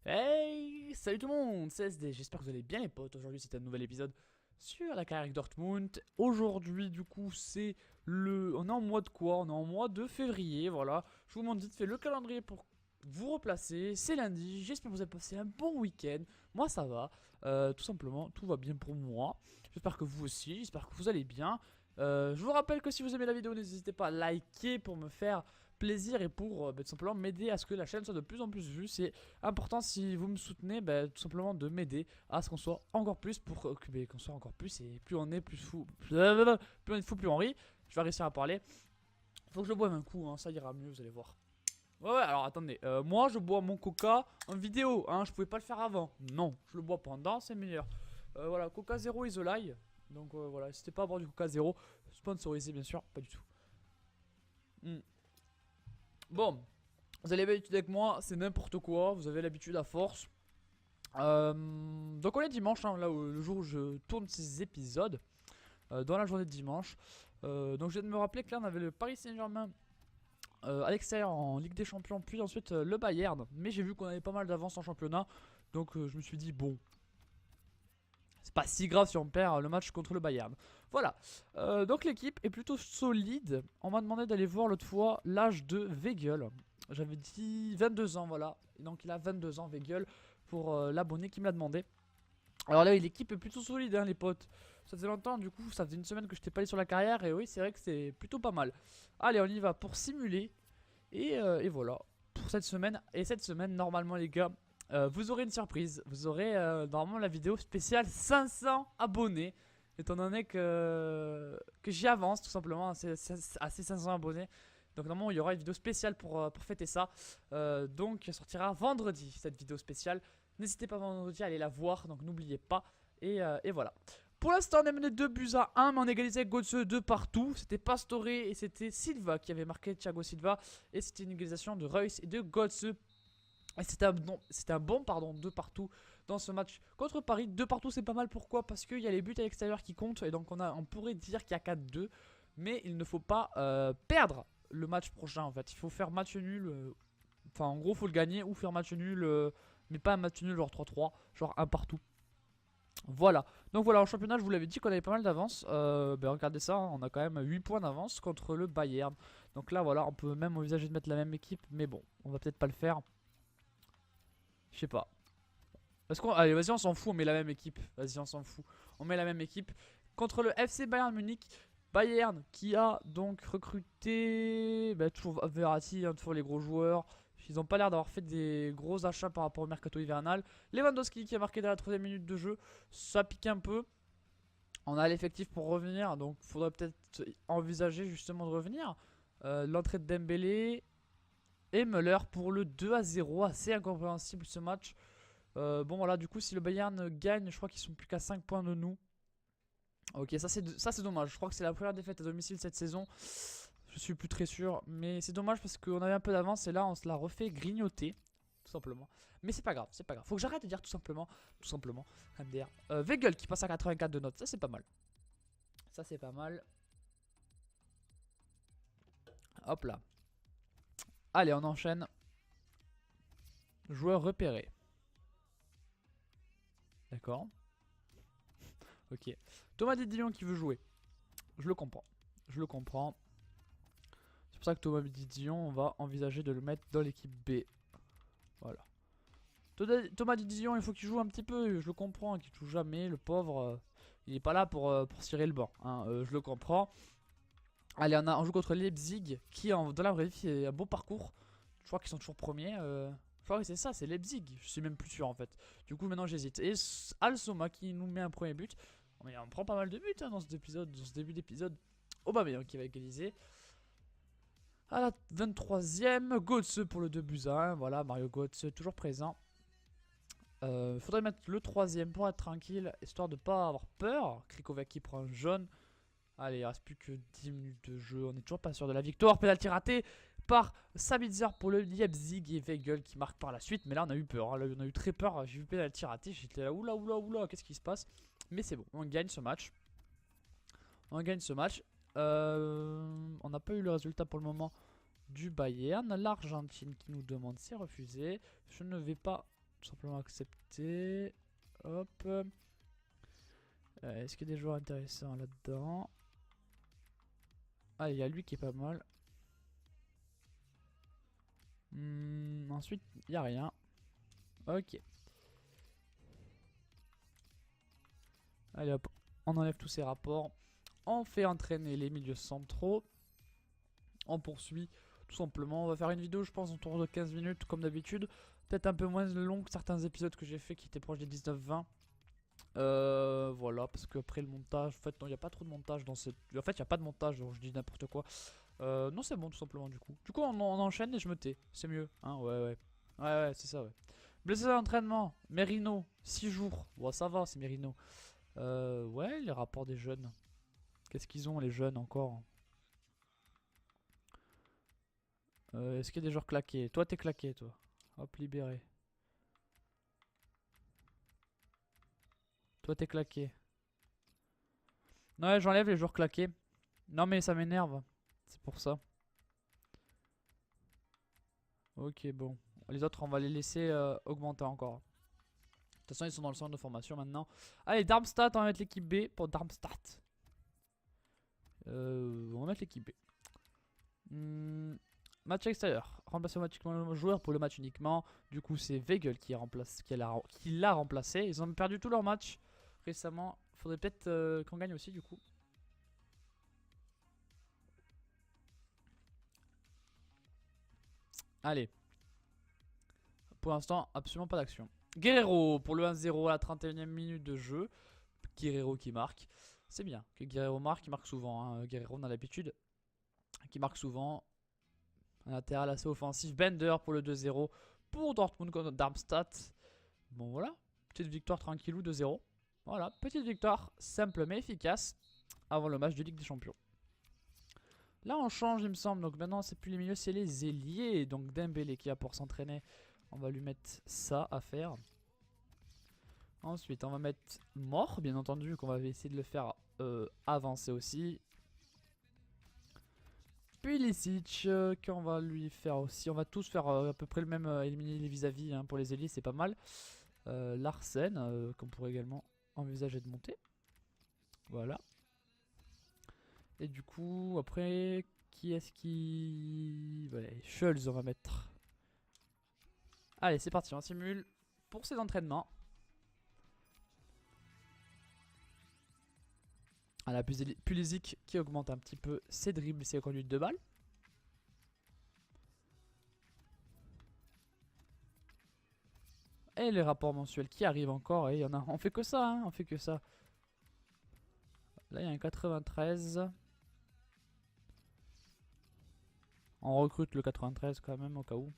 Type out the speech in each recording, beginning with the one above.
Hey, salut tout le monde, c'est SD, j'espère que vous allez bien les potes. Aujourd'hui c'est un nouvel épisode sur la carrière avec Dortmund. Aujourd'hui du coup c'est On est en mois de quoi? On est en mois de février, voilà. Je vous montre vite fait le calendrier pour vous replacer. C'est lundi, j'espère que vous avez passé un bon week-end. Moi ça va, tout simplement, tout va bien pour moi. J'espère que vous aussi, j'espère que vous allez bien. Je vous rappelle que si vous aimez la vidéo, n'hésitez pas à liker pour me faire plaisir et pour tout simplement m'aider à ce que la chaîne soit de plus en plus vue. C'est important si vous me soutenez, tout simplement de m'aider à ce qu'on soit encore plus pour qu'on soit encore plus et plus on est plus fou, plus on est fou plus on rit. Je vais réussir à parler. Faut que je boive un coup, hein, ça ira mieux, vous allez voir. Ouais, alors attendez, moi je bois mon coca en vidéo, hein, je pouvais pas le faire avant. Non, je le bois pendant, c'est meilleur. Voilà, Coca Zero Isolai. Donc voilà, n'hésitez pas à boire du Coca Zero, sponsorisé bien sûr, pas du tout. Bon, vous avez l'habitude avec moi, c'est n'importe quoi, vous avez l'habitude à force. Donc on est dimanche, hein, là le jour où je tourne ces épisodes, dans la journée de dimanche. Donc je viens de me rappeler que là on avait le Paris Saint-Germain à l'extérieur en Ligue des Champions, puis ensuite le Bayern. Mais j'ai vu qu'on avait pas mal d'avance en championnat, donc je me suis dit bon, c'est pas si grave si on perd le match contre le Bayern. Voilà, donc l'équipe est plutôt solide. On m'a demandé d'aller voir l'autre fois l'âge de Weigl. J'avais dit 22 ans, voilà. Donc il a 22 ans, Weigl, pour l'abonné qui me l'a demandé. Alors là, l'équipe est plutôt solide, hein, les potes. Ça faisait longtemps, du coup, ça faisait une semaine que je n'étais pas allé sur la carrière. Et oui, c'est vrai que c'est plutôt pas mal. Allez, on y va pour simuler. Et voilà, pour cette semaine. Et cette semaine, normalement, les gars, vous aurez une surprise. Vous aurez normalement la vidéo spéciale 500 abonnés. Étant donné que j'y avance, tout simplement, à ces 500 abonnés. Donc normalement il y aura une vidéo spéciale pour fêter ça. Donc elle sortira vendredi cette vidéo spéciale. N'hésitez pas vendredi à aller la voir, donc n'oubliez pas. Et voilà. Pour l'instant on est mené 2 buts à 1, mais on égalisait avec Götze de partout. C'était Pastore et c'était Silva qui avait marqué Thiago Silva. Et c'était une égalisation de Reus et de Götze. Et c'était un bon pardon, 2 partout dans ce match contre Paris. 2 partout c'est pas mal, pourquoi? Parce qu'il y a les buts à l'extérieur qui comptent. Et donc on pourrait dire qu'il y a 4-2. Mais il ne faut pas perdre le match prochain en fait. Il faut faire match nul. Enfin en gros faut le gagner ou faire match nul. Mais pas un match nul genre 3-3. Genre un partout. Voilà. Donc voilà, en championnat je vous l'avais dit qu'on avait pas mal d'avance. Regardez ça, hein, on a quand même 8 points d'avance contre le Bayern. Donc là voilà, on peut même envisager de mettre la même équipe. Mais bon, on va peut-être pas le faire. Je sais pas. Allez, vas-y, on s'en fout, on met la même équipe. Vas-y, on s'en fout. On met la même équipe. Contre le FC Bayern Munich. Bayern qui a donc recruté toujours Verratti, hein, toujours les gros joueurs. Ils n'ont pas l'air d'avoir fait des gros achats par rapport au mercato hivernal. Lewandowski qui a marqué dans la 3ème minute de jeu. Ça pique un peu. On a l'effectif pour revenir. Donc il faudrait peut-être envisager justement de revenir. L'entrée de Dembélé et Müller pour le 2-0. Assez incompréhensible ce match. Bon voilà, du coup si le Bayern gagne, je crois qu'ils sont plus qu'à 5 points de nous. Ok, ça c'est dommage. Je crois que c'est la première défaite à domicile cette saison. Je suis plus très sûr, mais c'est dommage parce qu'on avait un peu d'avance et là on se l'a refait grignoter. Tout simplement. Mais c'est pas grave, c'est pas grave. Faut que j'arrête de dire tout simplement. Tout simplement. MDR. Weigl qui passe à 84 de notes. Ça c'est pas mal. Ça c'est pas mal. Hop là. Allez, on enchaîne. Joueur repéré. D'accord. Ok. Thomas Didion qui veut jouer. Je le comprends. Je le comprends. C'est pour ça que Thomas Didion, on va envisager de le mettre dans l'équipe B. Voilà. Thomas Didion, il faut qu'il joue un petit peu. Je le comprends, qu'il joue jamais. Le pauvre, il est pas là pour cirer le banc. Hein, je le comprends. Allez, on joue contre Leipzig, qui dans la vraie vie fait un beau parcours. Je crois qu'ils sont toujours premiers. Je crois que c'est ça, c'est Leipzig. Je suis même plus sûr en fait. Du coup, maintenant j'hésite. Et Al-Soma qui nous met un premier but. Mais on prend pas mal de buts hein, dans cet épisode, dans ce début d'épisode. Aubameyang qui va égaliser. À la 23ème, Götze pour le 2 buts à 1. Voilà, Mario Götze toujours présent. Faudrait mettre le 3ème pour être tranquille, histoire de pas avoir peur. Krikoviak qui prend un jaune. Allez, il reste plus que 10 minutes de jeu. On est toujours pas sûr de la victoire. Penalty raté par Sabitzer pour le Leipzig et Weigl qui marque par la suite. Mais là, on a eu peur. Hein. Là, on a eu très peur. J'ai vu penalty raté. J'étais là, oula, oula, oula, qu'est-ce qui se passe? Mais c'est bon, on gagne ce match. On gagne ce match. On n'a pas eu le résultat pour le moment du Bayern. L'Argentine qui nous demande, c'est refusé. Je ne vais pas tout simplement accepter. Hop. Est-ce qu'il y a des joueurs intéressants là-dedans? Ah, il y a lui qui est pas mal. Ensuite, il n'y a rien. Ok. Allez hop, on enlève tous ces rapports. On fait entraîner les milieux centraux. On poursuit tout simplement. On va faire une vidéo, je pense, autour de 15 minutes comme d'habitude. Peut-être un peu moins long que certains épisodes que j'ai fait qui étaient proches des 19-20. Voilà, parce qu'après le montage, en fait, non, il n'y a pas trop de montage dans cette. En fait, il n'y a pas de montage, donc je dis n'importe quoi. Non, c'est bon, tout simplement, du coup. Du coup, on enchaîne et je me tais. C'est mieux, hein, ouais. Ouais, c'est ça, ouais. Blessé à l'entraînement, Merino, 6 jours. Bon, ça va, c'est Merino. Ouais, les rapports des jeunes. Qu'est-ce qu'ils ont, les jeunes, encore? Est-ce qu'il y a des joueurs claqués? Toi, t'es claqué, toi. Hop, libéré. Toi, t'es claqué. Ouais, j'enlève les joueurs claqués. Non, mais ça m'énerve. C'est pour ça. Ok, bon. Les autres, on va les laisser augmenter encore. De toute façon, ils sont dans le centre de formation maintenant. Allez, Darmstadt, on va mettre l'équipe B pour Darmstadt. On va mettre l'équipe B. Match extérieur. Remplacer automatiquement le joueur pour le match uniquement. Du coup, c'est Weigl qui l'a remplacé. Ils ont perdu tout leur match récemment. Faudrait peut-être qu'on gagne aussi, du coup. Allez. Pour l'instant, absolument pas d'action. Guerrero pour le 1-0 à la 31e minute de jeu. Guerrero qui marque. C'est bien que Guerrero marque, il marque souvent. Hein. Guerrero, on a l'habitude. Qui marque souvent. Un latéral assez offensif. Bender pour le 2-0 pour Dortmund contre Darmstadt. Bon voilà, petite victoire tranquillou 2-0. Voilà, petite victoire simple mais efficace avant le match de Ligue des Champions. Là on change il me semble, donc maintenant c'est plus les milieux, c'est les ailiers. Donc Dembélé qui a pour s'entraîner, on va lui mettre ça à faire. Ensuite on va mettre Mort, bien entendu, qu'on va essayer de le faire avancer aussi. Pulisic qu'on va lui faire aussi, on va tous faire à peu près le même, éliminer les vis-à-vis hein, pour les ailiers, c'est pas mal. Larsen qu'on pourrait également envisager de monter. Voilà. Et du coup, après, qui est-ce qui... Voilà, Schulz, on va mettre. Allez, c'est parti, on simule pour ces entraînements. À la Pulisic qui augmente un petit peu ses dribbles et ses conduites de balle. Et les rapports mensuels qui arrivent encore. Et il y en a. On fait que ça, hein, on fait que ça. Là, il y a un 93. On recrute le 93 quand même au cas où.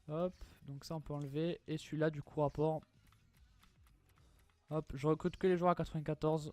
Hop, donc ça on peut enlever. Et celui-là du coup rapport. Hop, je recrute que les joueurs à 94.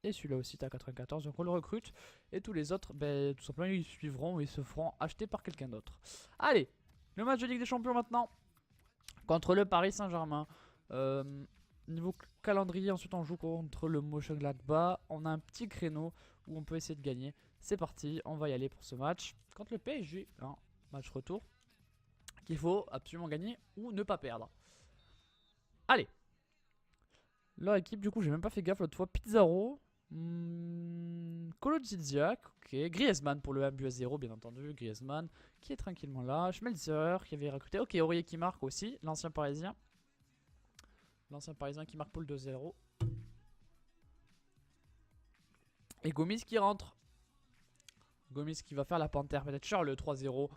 Et celui-là aussi est à 94, donc on le recrute. Et tous les autres, ben, tout simplement ils suivront ou ils se feront acheter par quelqu'un d'autre. Allez, le match de Ligue des Champions maintenant. Contre le Paris Saint-Germain. Niveau calendrier, ensuite on joue contre le Mönchengladbach. On a un petit créneau où on peut essayer de gagner. C'est parti, on va y aller pour ce match. Contre le PSG, hein, match retour. Qu'il faut absolument gagner ou ne pas perdre. Allez. Leur équipe, du coup, j'ai même pas fait gaffe l'autre fois. Pizarro. Kolo Ziziak, ok. Griezmann pour le 1-0, bien entendu. Griezmann qui est tranquillement là. Schmelzer qui avait recruté. Ok, Aurier qui marque aussi. L'ancien parisien. L'ancien parisien qui marque pour le 2-0. Et Gomis qui rentre. Gomis qui va faire la panthère. Peut-être sur le 3-0.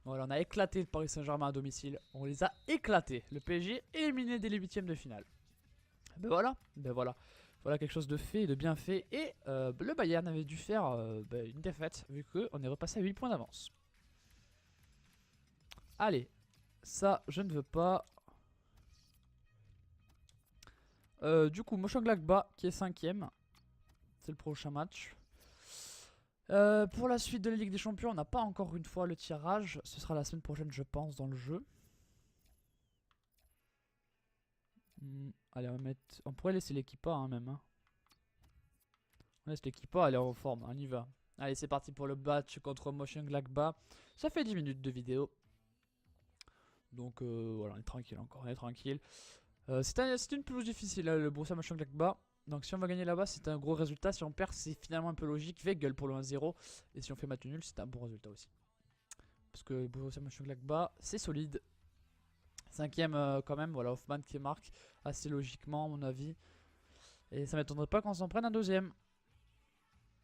Voilà, on a éclaté le Paris Saint-Germain à domicile. On les a éclatés. Le PSG éliminé dès les huitièmes de finale. Ben voilà. Voilà quelque chose de fait, de bien fait. Et le Bayern avait dû faire une défaite vu qu'on est repassé à 8 points d'avance. Allez, ça je ne veux pas. Du coup, Mönchengladbach qui est 5ème. C'est le prochain match. Pour la suite de la Ligue des Champions, on n'a pas encore une fois le tirage. Ce sera la semaine prochaine, je pense, dans le jeu. Allez, on va mettre. On pourrait laisser l'équipe A hein, même. Hein. On laisse l'équipe A, elle est en forme, on y va. Allez, c'est parti pour le match contre Mönchengladbach. Ça fait 10 minutes de vidéo. Donc voilà, on est tranquille encore, on est tranquille. C'est une pelouse difficile là, le Borussia Mönchengladbach. Donc si on va gagner là-bas, c'est un gros résultat. Si on perd, c'est finalement un peu logique. Weigl pour le 1-0. Et si on fait match nul, c'est un bon résultat aussi. Parce que Borussia Mönchengladbach, c'est solide. Cinquième quand même, voilà, Hoffman qui marque assez logiquement à mon avis. Et ça m'étonnerait pas qu'on s'en prenne un deuxième.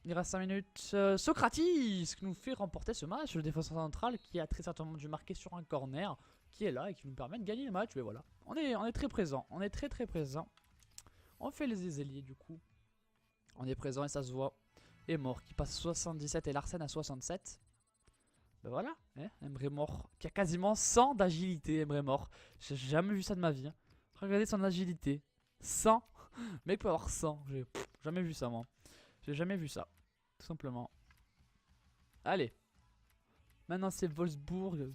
Il reste 5 minutes. Socrates qui nous fait remporter ce match. Le défenseur central qui a très certainement dû marquer sur un corner. Qui est là et qui nous permet de gagner le match. Mais voilà, on est très présent. On est très présent. On fait les ailiers du coup. On est présent et ça se voit. Et Mort qui passe 77 et Larsen à 67. Ben voilà, hein, Emre Mort qui a quasiment 100 d'agilité. Emre Mort, j'ai jamais vu ça de ma vie. Hein. Regardez son agilité. 100. Le mec peut avoir 100. J'ai jamais vu ça moi. J'ai jamais vu ça. Tout simplement. Allez. Maintenant c'est Wolfsburg.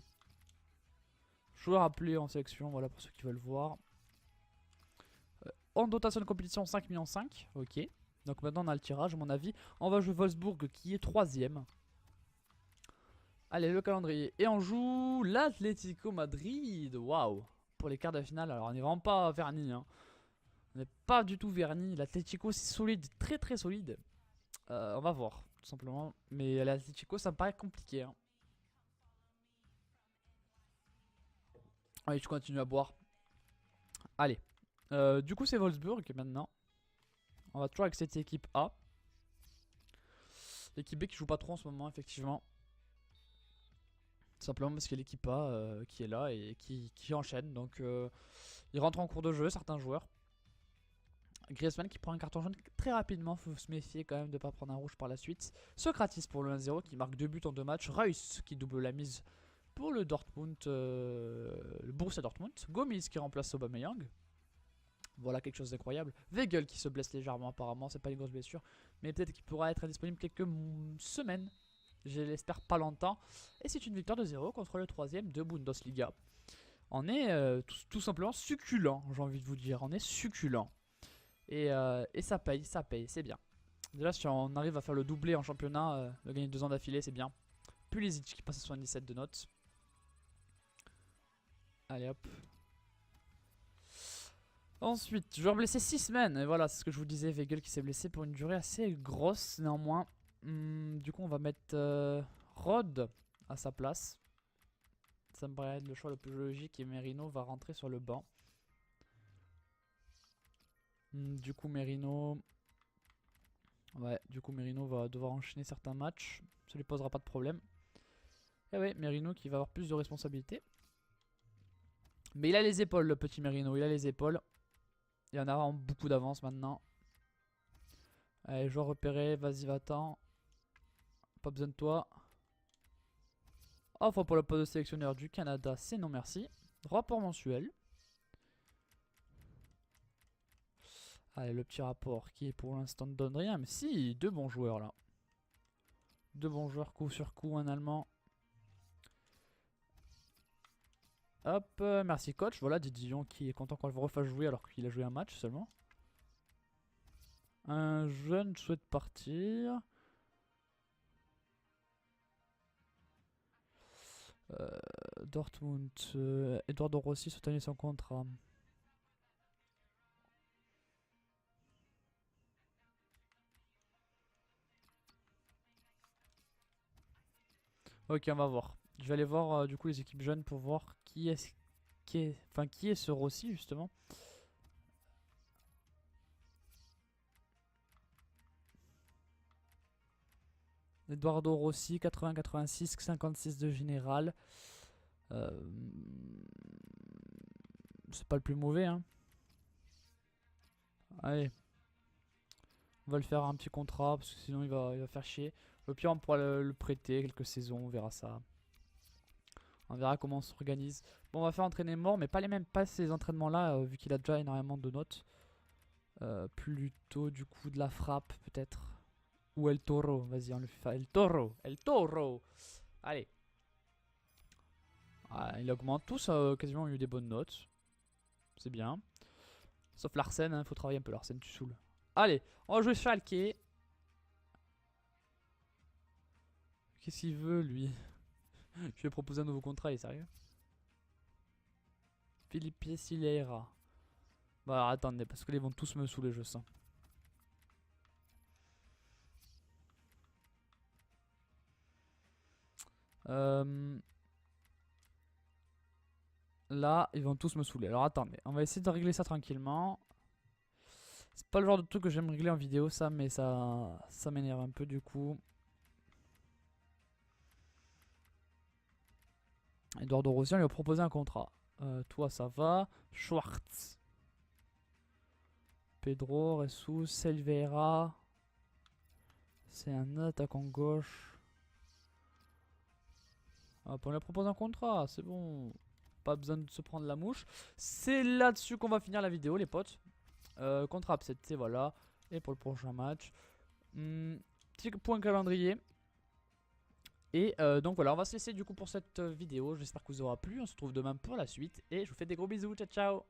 Joueur appelé en sélection, voilà pour ceux qui veulent voir. En dotation de compétition 5,5 millions. Ok. Donc maintenant on a le tirage à mon avis. On va jouer Wolfsburg qui est 3ème. Allez le calendrier. Et on joue l'Atlético Madrid. Waouh. Pour les quarts de finale. Alors on n'est vraiment pas verni. Hein. On n'est pas du tout verni. L'Atlético c'est solide. Très solide. On va voir tout simplement. Mais l'Atlético ça me paraît compliqué. Hein. Allez je continue à boire. Allez. Du coup c'est Wolfsburg maintenant. On va toujours avec cette équipe A. L'équipe B qui joue pas trop en ce moment effectivement. Simplement parce qu'il y a l'équipe A qui est là et qui enchaîne. Donc il rentre en cours de jeu certains joueurs. Griezmann qui prend un carton jaune très rapidement. Faut se méfier quand même de ne pas prendre un rouge par la suite. Socrates pour le 1-0 qui marque 2 buts en 2 matchs. Reus qui double la mise pour le Dortmund, le Borussia Dortmund. Gomis qui remplace Aubameyang. Voilà quelque chose d'incroyable. Weigl qui se blesse légèrement apparemment, c'est pas une grosse blessure. Mais peut-être qu'il pourra être disponible quelques semaines. Je l'espère pas longtemps. Et c'est une victoire de 0 contre le 3ème de Bundesliga. On est tout simplement succulent, j'ai envie de vous dire. On est succulent. Et ça paye, c'est bien. Déjà si on arrive à faire le doublé en championnat, de gagner 2 ans d'affilée, c'est bien. Pulisic qui passe à 77 de notes. Allez hop. Ensuite, joueur blessé 6 semaines. Et voilà, c'est ce que je vous disais. Weigl qui s'est blessé pour une durée assez grosse néanmoins. Du coup, on va mettre Rod à sa place. Ça me paraît être le choix le plus logique. Et Merino va rentrer sur le banc. Du coup, Merino. Ouais, du coup, Merino va devoir enchaîner certains matchs. Ça lui posera pas de problème. Et ouais, Merino qui va avoir plus de responsabilités. Mais il a les épaules, le petit Merino. Il a les épaules. Il y en a vraiment beaucoup d'avance maintenant. Allez, joueur repéré, vas-y, va-t'en. Pas besoin de toi. Offre pour le poste de sélectionneur du Canada, c'est non merci. Rapport mensuel. Allez, le petit rapport qui est pour l'instant ne donne rien. Mais si, 2 bons joueurs là. 2 bons joueurs coup sur coup, un allemand. Hop, merci coach. Voilà, Didion qui est content qu'on le refasse jouer alors qu'il a joué un match seulement. Un jeune souhaite partir. Dortmund, Eduardo Rossi souhaite annuler son contrat. Ok, on va voir. Je vais aller voir du coup les équipes jeunes pour voir qui est ce Rossi justement. Eduardo Rossi, 80-86, 56 de général. C'est pas le plus mauvais hein. Allez. On va le faire un petit contrat parce que sinon il va faire chier. Au pire on pourra le prêter quelques saisons, on verra ça. On verra comment on s'organise. Bon on va faire entraîner Mort mais pas ces entraînements là vu qu'il a déjà énormément de notes. Plutôt du coup de la frappe peut-être. Ou El Toro, vas-y on le fait. El Toro, El Toro. Allez. Ah, il augmente tous, quasiment eu des bonnes notes. C'est bien. Sauf Larsen, hein, faut travailler un peu Larsen, tu saoules. Allez, on va jouer Schalke. Qu'est-ce qu'il veut lui? Je lui ai proposé un nouveau contrat, il est sérieux? Philippe Silera. Bah alors, attendez, parce que là, ils vont tous me saouler, je sens. Là, ils vont tous me saouler. Alors attendez, on va essayer de régler ça tranquillement. C'est pas le genre de truc que j'aime régler en vidéo, ça, mais ça m'énerve un peu du coup. Eduardo Rossi, on lui a proposé un contrat. Toi, ça va. Schwartz. Pedro, Ressus, Silveira. C'est un attaquant gauche. Hop, on lui a proposé un contrat, c'est bon. Pas besoin de se prendre la mouche. C'est là-dessus qu'on va finir la vidéo, les potes. Contrat accepté, voilà. Et pour le prochain match. Petit point calendrier. Et donc voilà, on va se laisser du coup pour cette vidéo. J'espère que vous aura plu. On se retrouve demain pour la suite. Et je vous fais des gros bisous. Ciao, ciao.